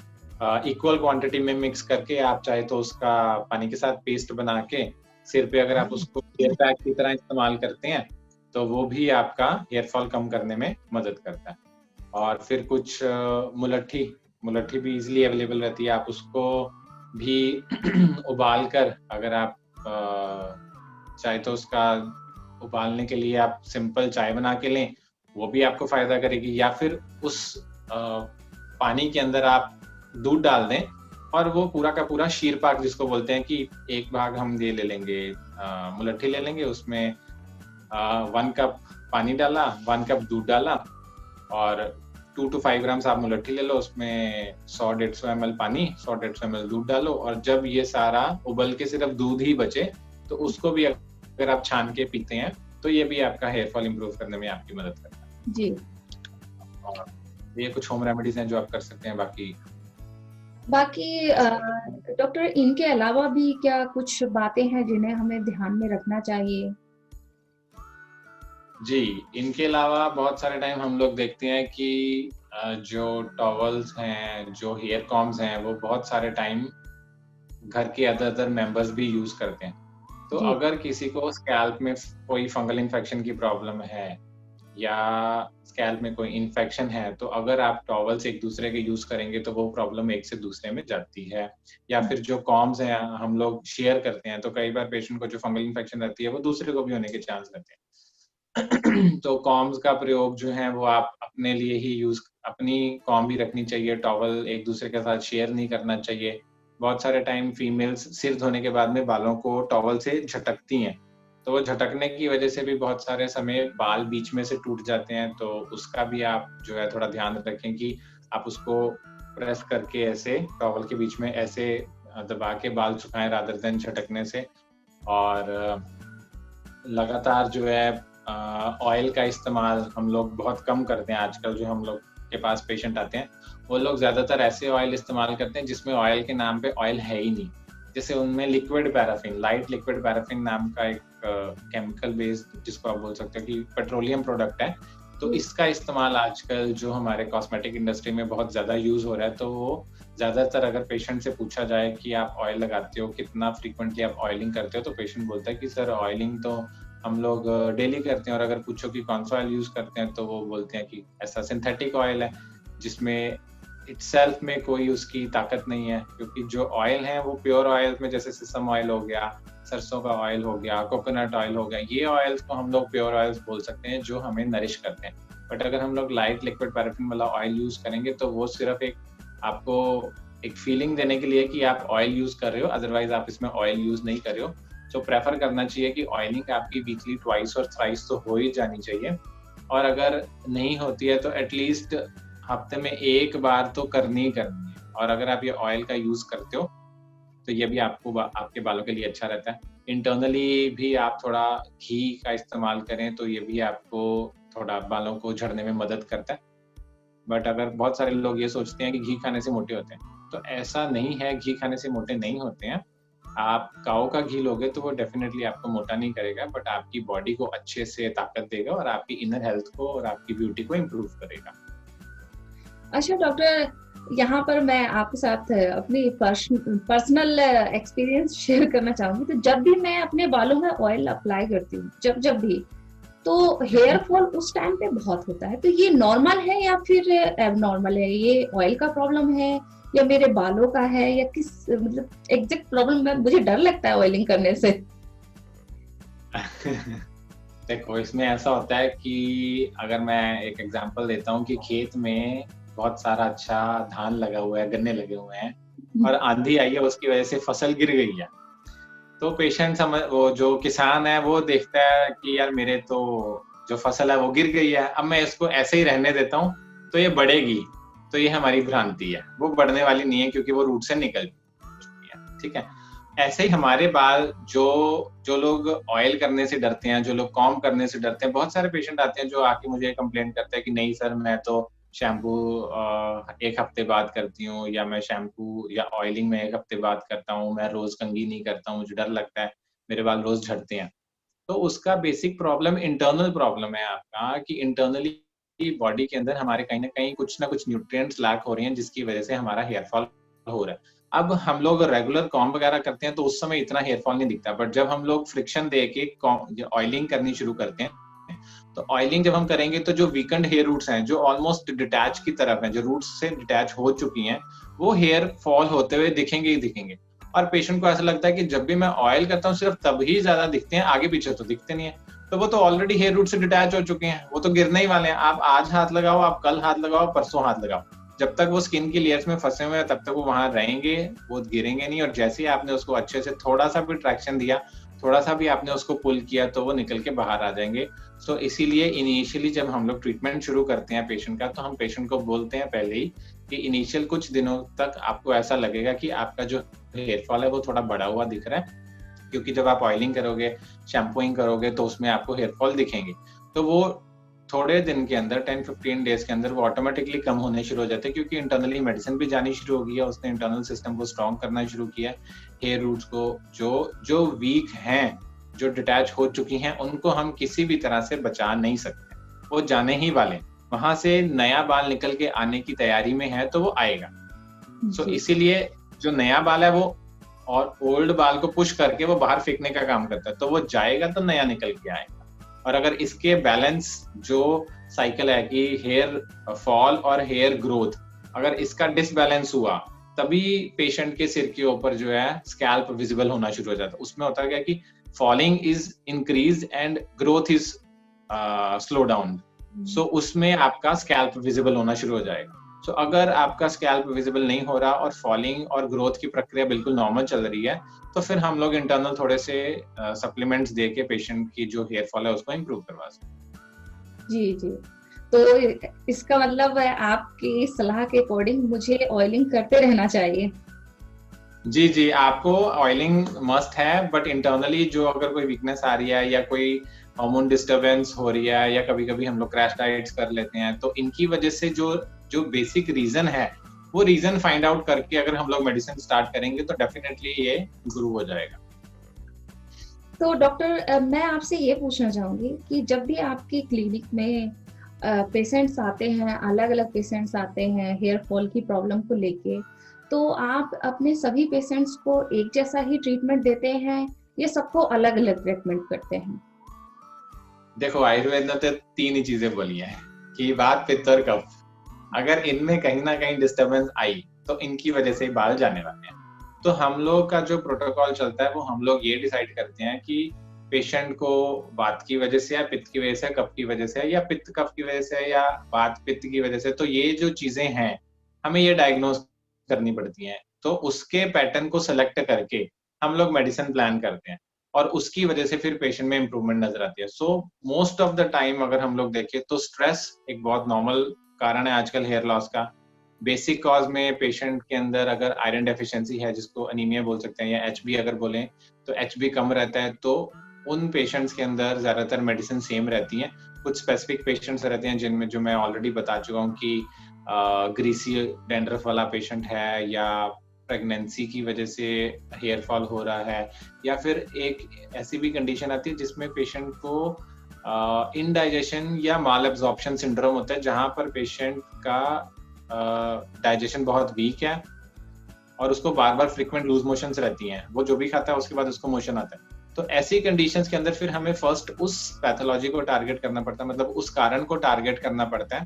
इक्वल क्वांटिटी में मिक्स करके आप चाहे तो उसका पानी के साथ पेस्ट बना के सिर पे अगर आप उसको हेयर पैक की तरह इस्तेमाल करते हैं तो वो भी आपका हेयर फॉल कम करने में मदद करता है। और फिर कुछ मुलट्ठी भी इजीली अवेलेबल रहती है, आप उसको भी उबाल कर, अगर आप चाहे तो उसका उबालने के लिए आप सिंपल चाय बना के लें, वो भी आपको फायदा करेगी। या फिर उस पानी के अंदर आप दूध डाल दें, और वो पूरा का पूरा शीर पाक जिसको बोलते हैं, कि एक भाग हम ये ले लेंगे, मुलट्ठी ले लेंगे, उसमें 1 कप पानी डाला, 1 कप दूध डाला, और 2 to 5 ग्राम आप मुलट्ठी ले लो, उसमें 100-150 ml पानी, 100-150 ml दूध डालो, और जब ये सारा उबल के सिर्फ दूध ही बचे तो उसको भी अगर आप छान के पीते हैं तो ये भी आपका हेयर फॉल इम्प्रूव करने में आपकी मदद करता है जी। और ये कुछ होम रेमेडीज हैं जो आप कर सकते हैं। बाकी बाकी डॉक्टर, इनके अलावा भी क्या कुछ बातें हैं जिन्हें हमें ध्यान में रखना चाहिए? जी, इनके अलावा बहुत सारे टाइम हम लोग देखते हैं कि जो टॉवल्स हैं, जो हेयर कॉम्ब्स हैं, वो बहुत सारे टाइम घर के अदर मेंबर्स भी यूज करते हैं। तो जी। अगर किसी को स्कैल्प में कोई फंगल इन्फेक्शन की प्रॉब्लम है या स्कैल्प में कोई इन्फेक्शन है, तो अगर आप टॉवल्स एक दूसरे के यूज करेंगे तो वो प्रॉब्लम एक से दूसरे में जाती है। या फिर जो कॉम्स हैं हम लोग शेयर करते हैं, तो कई बार पेशेंट को जो फंगल इन्फेक्शन रहती है वो दूसरे को भी होने के चांस रहते हैं। तो कॉम्स का प्रयोग जो है वो आप अपने लिए ही यूज, अपनी कॉम भी रखनी चाहिए, टॉवल एक दूसरे के साथ शेयर नहीं करना चाहिए। बहुत सारे टाइम फीमेल्स सिर धोने के बाद में बालों को टॉवल से झटकती हैं, तो वो झटकने की वजह से भी बहुत सारे समय बाल बीच में से टूट जाते हैं। तो उसका भी आप जो है थोड़ा ध्यान रखें कि आप उसको प्रेस करके ऐसे टॉवल के बीच में ऐसे दबा के बाल सुखाएं रादर देन झटकने से। और लगातार जो है ऑयल का इस्तेमाल हम लोग बहुत कम करते हैं आजकल। जो हम लोग के पास पेशेंट आते हैं वो लोग ज्यादातर ऐसे ऑयल इस्तेमाल करते हैं जिसमें ऑयल के नाम पे ऑयल है ही नहीं। जैसे उनमें liquid paraffin, light liquid paraffin नाम का एक केमिकल बेस्ड, जिसको आप बोल सकते हो कि पेट्रोलियम प्रोडक्ट है। तो इसका इस्तेमाल आजकल जो हमारे कॉस्मेटिक इंडस्ट्री में बहुत ज्यादा यूज हो रहा है। तो वो ज्यादातर अगर पेशेंट से पूछा जाए कि आप ऑयल लगाते हो, कितना फ्रीक्वेंटली आप ऑयलिंग करते हो, तो पेशेंट बोलता है कि सर ऑयलिंग तो हम लोग डेली करते हैं। और अगर पूछो कि कौन सा ऑयल यूज करते हैं, तो वो बोलते हैं कि ऐसा सिंथेटिक ऑयल है जिसमें इटसेल्फ में कोई उसकी ताकत नहीं है। क्योंकि जो ऑयल है वो प्योर ऑयल में, जैसे सिसम ऑयल हो गया, सरसों का ऑयल हो गया, कोकोनट ऑयल हो गया, ये ऑयल्स को हम लोग प्योर ऑयल्स बोल सकते हैं जो हमें नरिश करते हैं। बट अगर हम लोग लाइट लिक्विड पैराफिन वाला ऑयल यूज करेंगे तो वो सिर्फ एक आपको एक फीलिंग देने के लिए कि आप ऑयल यूज कर रहे हो, अदरवाइज आप इसमें ऑयल यूज नहीं कर रहे हो। तो प्रेफर करना चाहिए कि ऑयलिंग आपकी वीकली ट्वाइस और थ्राइस तो हो ही जानी चाहिए। और अगर नहीं होती है तो एटलीस्ट हफ्ते में एक बार तो करनी ही करनी है। और अगर आप ये ऑयल का यूज करते हो तो ये भी आपको आपके बालों के लिए अच्छा रहता है। इंटरनली भी आप थोड़ा घी का इस्तेमाल करें तो ये भी आपको थोड़ा बालों को झड़ने में मदद करता है। बट अगर बहुत सारे लोग ये सोचते हैं कि घी खाने से मोटे होते हैं, तो ऐसा नहीं है, घी खाने से मोटे नहीं होते हैं। आप काऊ का घी लोगे तो वो डेफिनेटली आपको मोटा नहीं करेगा, बट आपकी बॉडी को अच्छे से ताकत देगा और आपकी इनर हेल्थ को और आपकी ब्यूटी को इम्प्रूव करेगा। अच्छा डॉक्टर, यहाँ पर मैं आपके साथ अपनी पर्सनल एक्सपीरियंस शेयर करना चाहूंगी। तो जब भी मैं अपने बालों में ऑयल अप्लाई करती हूँ, जब भी, तो हेयर फॉल उस टाइम पे बहुत होता है। तो ये नॉर्मल है या फिर एबनॉर्मल है? ये ऑयल का प्रॉब्लम है या मेरे बालों का है, या किस मतलब एग्जैक्ट प्रॉब्लम में? मुझे डर लगता है ऑयलिंग करने से। देखो, इसमें ऐसा होता है कि अगर मैं एक एग्जांपल देता हूँ कि खेत में बहुत सारा अच्छा धान लगा हुआ है, गन्ने लगे हुए हैं, और आंधी आई है, उसकी वजह से फसल गिर गई है। तो पेशेंट समझ, वो जो किसान है वो देखता है कि यार मेरे तो जो फसल है वो गिर गई है, अब मैं इसको ऐसे ही रहने देता हूँ तो ये बढ़ेगी। तो ये हमारी भ्रांति है, वो बढ़ने वाली नहीं है क्योंकि वो रूट से निकल चुकी है। ठीक है, ऐसे ही हमारे बाल, जो जो लोग ऑयल करने से डरते हैं, जो लोग कॉम्ब करने से डरते हैं, बहुत सारे पेशेंट आते हैं जो आके मुझे कंप्लेंट करते हैं कि नहीं सर, मैं तो शैम्पू एक हफ्ते बाद करती हूँ, या मैं शैम्पू या ऑयलिंग में एक हफ्ते बाद करता हूँ, मैं रोज कंघी नहीं करता हूँ, मुझे डर लगता है, मेरे बाल रोज झड़ते हैं। तो उसका बेसिक प्रॉब्लम इंटरनल प्रॉब्लम है आपका, कि इंटरनली बॉडी के अंदर हमारे कहीं ना कुछ न्यूट्रिएंट्स लैक हो रही हैं, जिसकी वजह से हमारा हेयर फॉल हो रहा है। अब हम लोग रेगुलर कॉम्ब वगैरह करते हैं तो उस समय इतना हेयर फॉल नहीं दिखता, बट जब हम लोग फ्रिक्शन दे के ऑयलिंग करनी शुरू करते हैं, तो ऑयलिंग जब हम करेंगे तो जो वीकेंड हेयर रूट्स हैं, जो ऑलमोस्ट डिटैच की तरफ हैं, जो रूट्स से डिटैच हो चुकी हैं, वो हेयर फॉल होते हुए दिखेंगे ही दिखेंगे। और पेशेंट को ऐसा लगता है कि जब भी मैं ऑयल करता हूँ सिर्फ तभी ज्यादा दिखते हैं, आगे पीछे तो दिखते नहीं है। तो वो तो ऑलरेडी हेयर रूट से डिटैच हो चुके हैं, वो तो गिरने ही वाले हैं। आप आज हाथ लगाओ, आप कल हाथ लगाओ, परसों हाथ लगाओ, जब तक वो स्किन की लेयर्स में फंसे हुए हैं तब तक वो वहां रहेंगे, वो गिरेंगे नहीं। और जैसे ही आपने उसको अच्छे से थोड़ा सा भी ट्रैक्शन दिया, थोड़ा सा भी आपने उसको पुल किया, तो वो निकल के बाहर आ जाएंगे। सो इसीलिए इनिशियली जब हम लोग ट्रीटमेंट शुरू करते हैं पेशेंट का, तो हम पेशेंट को बोलते हैं पहले ही कि इनिशियल कुछ दिनों तक आपको ऐसा लगेगा कि आपका जो हेयर फॉल है वो थोड़ा बढ़ा हुआ दिख रहा है, क्योंकि जब आप ऑयलिंग करोगे, शैम्पूइंग करोगे, तो उसमें आपको हेयर फॉल दिखेंगे। तो वो थोड़े दिन के अंदर 10-15 डेज के अंदर वो ऑटोमेटिकली कम होने शुरू हो जाते हैं, क्योंकि इंटरनली मेडिसिन भी जानी शुरू हो गई है, उसने इंटरनल सिस्टम को स्ट्रॉन्ग करना शुरू किया। हेयर रूट्स को जो वीक हैं, जो डिटैच हो चुकी हैं, उनको हम किसी भी तरह से बचा नहीं सकते, वो जाने ही वाले। वहां से नया बाल निकल के आने की तैयारी में है तो वो आएगा। सो इसीलिए जो नया बाल है वो और ओल्ड बाल को पुश करके वो बाहर फेंकने का काम करता है, तो वो जाएगा तो नया निकल के आएगा। और अगर इसके बैलेंस जो साइकिल है कि हेयर फॉल और हेयर ग्रोथ, अगर इसका डिसबैलेंस हुआ तभी पेशेंट के सिर के ऊपर जो है स्कैल्प विजिबल होना शुरू हो जाता है। उसमें होता है कि falling is increase and growth is slow down, so उसमें आपका स्कैल्प विजिबल होना शुरू हो जाएगा। सो अगर आपका स्कैल्प विजिबल नहीं हो रहा और फॉलिंग और ग्रोथ की प्रक्रिया बिल्कुल नॉर्मल चल रही है, तो फिर हम लोग इंटरनल थोड़े से सप्लीमेंट्स दे के पेशेंट की जो हेयर फॉल है उसको इम्प्रूव करवा सकते हैं। जी जी, तो इसका मतलब है आपकी सलाह के अकॉर्डिंग मुझे ऑयलिंग करते रहना चाहिए। जी जी, आपको ऑयलिंग मस्ट है, बट इंटरनली जो अगर कोई वीकनेस आ रही है या कोई हार्मोन डिस्टरबेंस हो रही है या कभी कभी हम लोग क्रैश डाइट्स कर लेते हैं, तो इनकी वजह से जो बेसिक रीजन है वो रीजन फाइंड आउट करके अगर हम लोग मेडिसिन स्टार्ट करेंगे तो डेफिनेटली ये इम्प्रूव हो जाएगा। तो डॉक्टर, मैं आपसे ये पूछना चाहूंगी कि जब भी आपकी क्लिनिक में पेशेंट्स आते हैं, अलग अलग पेशेंट्स आते हैं हेयर फॉल की प्रॉब्लम को लेके, तो आप अपने सभी पेशेंट्स को एक जैसा ही ट्रीटमेंट देते हैं या सबको अलग अलग ट्रीटमेंट करते हैं? देखो, आयुर्वेद ने तो 3 ही चीजें बोली हैं कि बात, पित्त और कफ। अगर इनमें कहीं ना कहीं डिस्टरबेंस आई तो इनकी वजह से बाल जाने वाले हैं। तो हम लोग का जो प्रोटोकॉल चलता है वो हम लोग ये डिसाइड करते हैं कि पेशेंट को वात की वजह से या पित्त की वजह से, कफ की वजह से या पित्त कफ की वजह से या वात पित्त की वजह से, तो ये जो चीजें हैं हमें ये डायग्नोस करनी पड़ती हैं। तो उसके पैटर्न को सिलेक्ट करके हम लोग मेडिसिन प्लान करते हैं और उसकी वजह से फिर पेशेंट में इंप्रूवमेंट नजर आती है। So most of the time अगर हम लोग देखें तो स्ट्रेस एक बहुत नॉर्मल कारण है आजकल हेयर लॉस का। बेसिक कॉज में पेशेंट के अंदर अगर आयरन डेफिशिएंसी है, जिसको अनीमिया बोल सकते हैं, या एचबी अगर बोलें तो एचबी कम रहता है, तो उन पेशेंट्स के अंदर ज्यादातर मेडिसिन सेम रहती हैं। कुछ स्पेसिफिक पेशेंट्स रहते हैं जिनमें, जो मैं ऑलरेडी बता चुका हूँ कि ग्रीसी डैंड्रफ वाला पेशेंट है, या प्रेगनेंसी की वजह से हेयर फॉल हो रहा है, या फिर एक ऐसी भी कंडीशन आती है जिसमें पेशेंट को इनडाइजेशन या माल एब्जॉर्प्शन सिंड्रोम होता है, जहां पर पेशेंट का डाइजेशन बहुत वीक है और उसको बार बार फ्रीक्वेंट लूज मोशंस रहती हैं। वो जो भी खाता है उसके बाद उसको मोशन आता है। तो ऐसी कंडीशंस के अंदर फिर हमें फर्स्ट उस पैथोलॉजी को टारगेट करना पड़ता है, मतलब उस कारण को टारगेट करना पड़ता है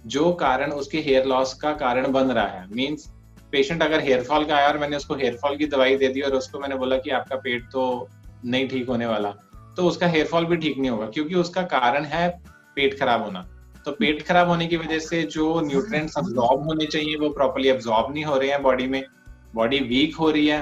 जो कारण उसके हेयर लॉस का कारण बन रहा है। मींस पेशेंट अगर हेयर फॉल का आया और मैंने उसको हेयर फॉल की दवाई दे दी और उसको मैंने बोला कि आपका पेट तो नहीं ठीक होने वाला, तो उसका हेयर फॉल भी ठीक नहीं होगा, क्योंकि उसका कारण है पेट खराब होना। तो पेट खराब होने की वजह से जो न्यूट्रिएंट्स अब्सॉर्ब होने चाहिए वो प्रॉपर्ली अब्सॉर्ब नहीं हो रहे हैं बॉडी में, बॉडी वीक हो रही है,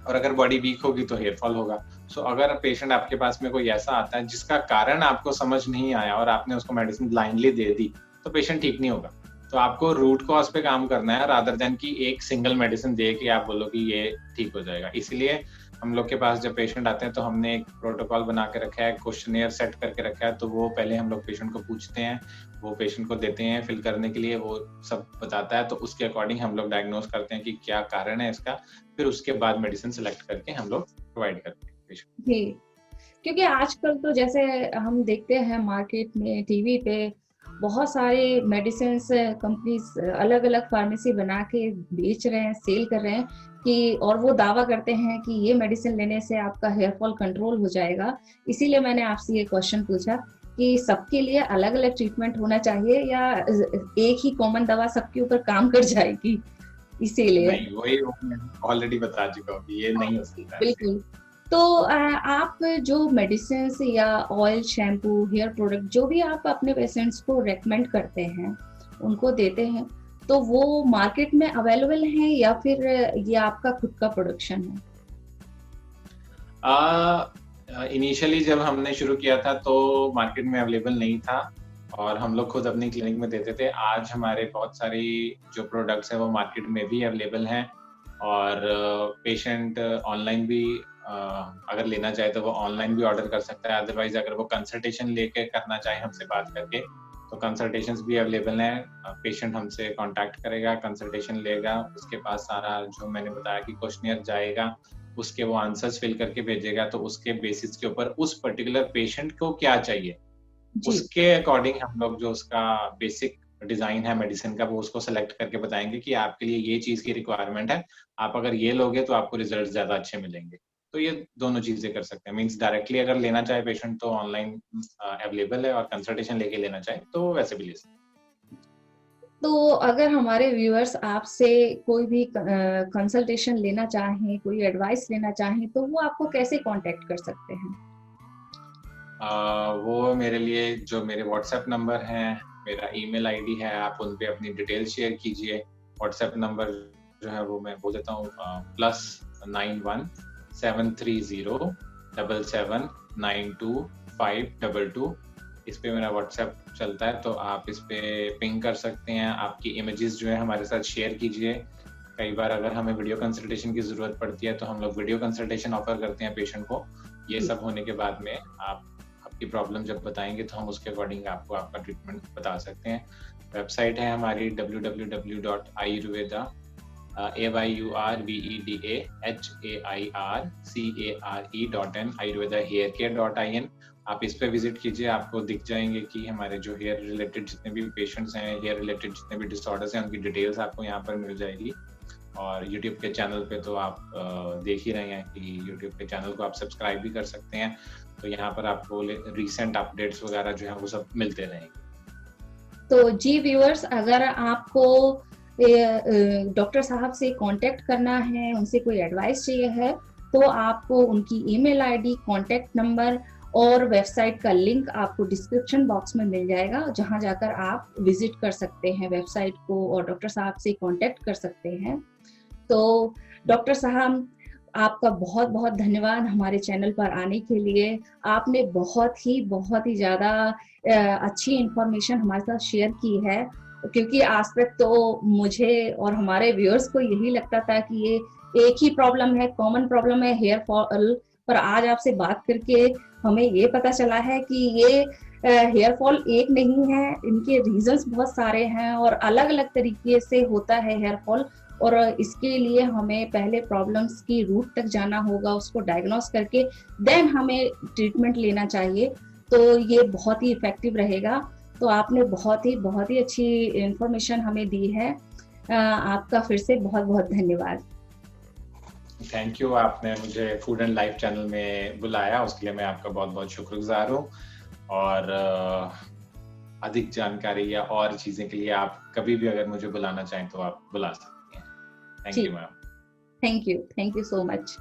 और अगर बॉडी वीक होगी तो हेयर फॉल होगा। सो अगर पेशेंट आपके पास में कोई ऐसा आता है जिसका कारण आपको समझ नहीं आया और आपने उसको मेडिसिन ब्लाइंडली दे दी, तो पेशेंट ठीक नहीं होगा। तो आपको रूट कॉज पे काम करना है रादर देन कि एक सिंगल मेडिसिन दे के आप बोलो कि ये ठीक हो जाएगा। इसीलिए हम लोग के पास जब पेशेंट आते हैं तो हमने एक प्रोटोकॉल बना के रखा है, क्वेश्चनियर सेट करके रखा है। तो वो पहले हम लोग पेशेंट को पूछते हैं, वो पेशेंट को देते हैं फिल करने के लिए, वो सब बताता है, तो उसके अकॉर्डिंग हम लोग डायग्नोस करते हैं कि क्या कारण है इसका, फिर उसके बाद मेडिसिन सेलेक्ट करके हम लोग प्रोवाइड करते हैं पेशेंट। जी, क्योंकि आजकल तो जैसे हम देखते हैं मार्केट में, टीवी पे बहुत सारे मेडिसिन कंपनीज अलग अलग फार्मेसी बना के बेच रहे हैं, सेल कर रहे हैं कि, और वो दावा करते हैं कि ये मेडिसिन लेने से आपका हेयर फॉल कंट्रोल हो जाएगा। इसीलिए मैंने आपसे ये क्वेश्चन पूछा कि सबके लिए अलग अलग ट्रीटमेंट होना चाहिए या एक ही कॉमन दवा सबके ऊपर काम कर जाएगी, इसीलिए। नहीं, वही ऑलरेडी बता चुका हूँ कि ये नहीं हो सकता है। बिल्कुल। तो आप जो मेडिसिन या ऑयल, शैम्पू, हेयर प्रोडक्ट जो भी आप अपने पेशेंट्स को रेकमेंड करते हैं, उनको देते हैं, तो वो मार्केट में अवेलेबल हैं या फिर ये आपका खुद का प्रोडक्शन है? इनिशियली जब हमने शुरू किया था तो मार्केट में अवेलेबल नहीं था और हम लोग खुद अपनी क्लिनिक में देते थे। आज हमारे बहुत सारी जो प्रोडक्ट्स हैं वो मार्केट में भी अवेलेबल हैं और पेशेंट ऑनलाइन भी अगर लेना चाहे तो वो ऑनलाइन भी ऑर्डर कर सकता है। अदरवाइज अगर वो कंसल्टेशन लेके करना चाहे हमसे बात करके, तो कंसल्टेशंस भी अवेलेबल हैं। पेशेंट हमसे कांटेक्ट करेगा, कंसल्टेशन लेगा, उसके पास सारा जो मैंने बताया कि क्वेश्चनियर जाएगा, उसके वो आंसर्स फिल करके भेजेगा, तो उसके बेसिस के ऊपर उस पर्टिकुलर पेशेंट को क्या चाहिए, जी। उसके अकॉर्डिंग हम लोग जो उसका बेसिक डिजाइन है मेडिसिन का, वो उसको सेलेक्ट करके बताएंगे कि आपके लिए ये चीज की रिक्वायरमेंट है, आप अगर ये लोगे तो आपको रिजल्ट ज्यादा अच्छे मिलेंगे। तो ये दोनों चीजें कर सकते हैं। मींस डायरेक्टली अगर लेना चाहे पेशेंट तो ऑनलाइन अवेलेबल है, और कंसल्टेशन लेके लेना चाहे तो वैसे भी ले सकते तो अगर हमारे व्यूअर्स आपसे कोई भी कंसल्टेशन लेना चाहें, कोई एडवाइस लेना चाहें, तो वो आपको कैसे कांटेक्ट कर सकते हैं? वो मेरे लिए जो मेरे व्हाट्सएप नंबर है, मेरा ईमेल आईडी है, आप उन पे अपनी डिटेल शेयर कीजिए। व्हाट्सएप नंबर जो है वो मैं बोल देता हूँ, +91 730 7792522। इस पे मेरा व्हाट्सएप चलता है, तो आप इस पे पिंग कर सकते हैं। आपकी इमेजेस जो है हमारे साथ शेयर कीजिए। कई बार अगर हमें वीडियो कंसल्टेशन की जरूरत पड़ती है तो हम लोग वीडियो कंसल्टेशन ऑफर करते हैं पेशेंट को। ये सब होने के बाद में आप आपकी प्रॉब्लम जब बताएंगे तो हम उसके अकॉर्डिंग आपको आपका ट्रीटमेंट बता सकते हैं। वेबसाइट है हमारी www.ayurveda ayurvedaharcare.in ayurvedahaircare.in। आप इस पे विजिट कीजिए, आपको दिख जाएंगे कि हमारे जो हेयर रिलेटेड जितने भी पेशेंट्स हैं, हेयर रिलेटेड जितने भी डिसऑर्डर्स हैं, उनकी डिटेल्स आपको यहाँ पर मिल जाएगी। और YouTube के चैनल पे तो आप देख ही रहे हैं कि YouTube के चैनल को आप सब्सक्राइब भी कर सकते हैं, तो यहाँ पर आपको रिसेंट अपडेट्स वगैरह जो है वो सब मिलते रहेंगे। तो जी व्यूअर्स, अगर आपको डॉक्टर साहब से कांटेक्ट करना है, उनसे कोई एडवाइस चाहिए है, तो आपको उनकी ईमेल आईडी, कांटेक्ट नंबर और वेबसाइट का लिंक आपको डिस्क्रिप्शन बॉक्स में मिल जाएगा, जहां जाकर आप विजिट कर सकते हैं वेबसाइट को और डॉक्टर साहब से कांटेक्ट कर सकते हैं। तो डॉक्टर साहब, आपका बहुत बहुत धन्यवाद हमारे चैनल पर आने के लिए। आपने बहुत ही ज्यादा अच्छी इंफॉर्मेशन हमारे साथ शेयर की है, क्योंकि आज तक तो मुझे और हमारे व्यूअर्स को यही लगता था कि ये एक ही प्रॉब्लम है, कॉमन प्रॉब्लम है, हेयर फॉल। पर आज आपसे बात करके हमें ये पता चला है कि ये हेयर फॉल एक नहीं है, इनके रीजंस बहुत सारे हैं और अलग अलग तरीके से होता है हेयर फॉल। और इसके लिए हमें पहले प्रॉब्लम्स की रूट तक जाना होगा, उसको डायग्नोस करके देन हमें ट्रीटमेंट लेना चाहिए। तो ये बहुत ही इफेक्टिव रहेगा। तो आपने बहुत ही अच्छी इंफॉर्मेशन हमें दी है। आपका फिर से बहुत बहुत धन्यवाद। थैंक यू, आपने मुझे फूड एंड लाइफ चैनल में बुलाया, उसके लिए मैं आपका बहुत बहुत शुक्रगुजार हूँ। और अधिक जानकारी या और चीजें के लिए आप कभी भी अगर मुझे बुलाना चाहें तो आप बुला सकती हैं। Thank you ma'am. Thank you so much.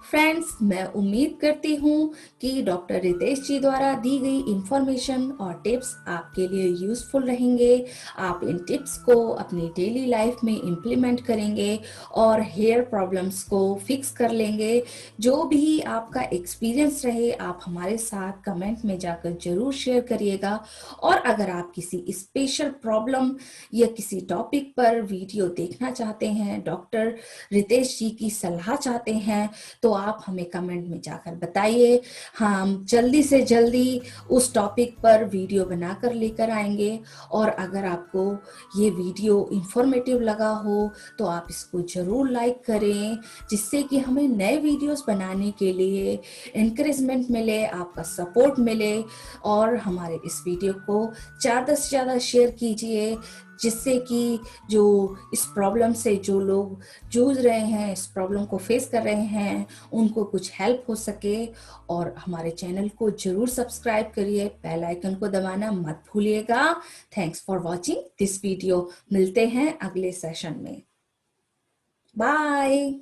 Friends, मैं उम्मीद करती हूँ कि डॉक्टर रितेश जी द्वारा दी गई इंफॉर्मेशन और टिप्स आपके लिए यूजफुल रहेंगे। आप इन टिप्स को अपनी डेली लाइफ में इम्प्लीमेंट करेंगे और हेयर प्रॉब्लम्स को फिक्स कर लेंगे। जो भी आपका एक्सपीरियंस रहे, आप हमारे साथ कमेंट में जाकर जरूर शेयर करिएगा। और अगर आप किसी स्पेशल प्रॉब्लम या किसी टॉपिक पर वीडियो देखना चाहते हैं, डॉक्टर रितेश जी की सलाह चाहते हैं, तो आप हमें कमेंट में जाकर बताइए। हम जल्दी से जल्दी उस टॉपिक पर वीडियो बनाकर लेकर आएंगे। और अगर आपको ये वीडियो इंफॉर्मेटिव लगा हो तो आप इसको जरूर लाइक करें, जिससे कि हमें नए वीडियोस बनाने के लिए एनकरेजमेंट मिले, आपका सपोर्ट मिले। और हमारे इस वीडियो को ज़्यादा से ज़्यादा शेयर कीजिए, जिससे कि जो इस प्रॉब्लम से जो लोग जूझ रहे हैं, इस प्रॉब्लम को फेस कर रहे हैं, उनको कुछ हेल्प हो सके। और हमारे चैनल को जरूर सब्सक्राइब करिए, बेल आइकन को दबाना मत भूलिएगा। Thanks for watching this video. मिलते हैं अगले सेशन में। बाय।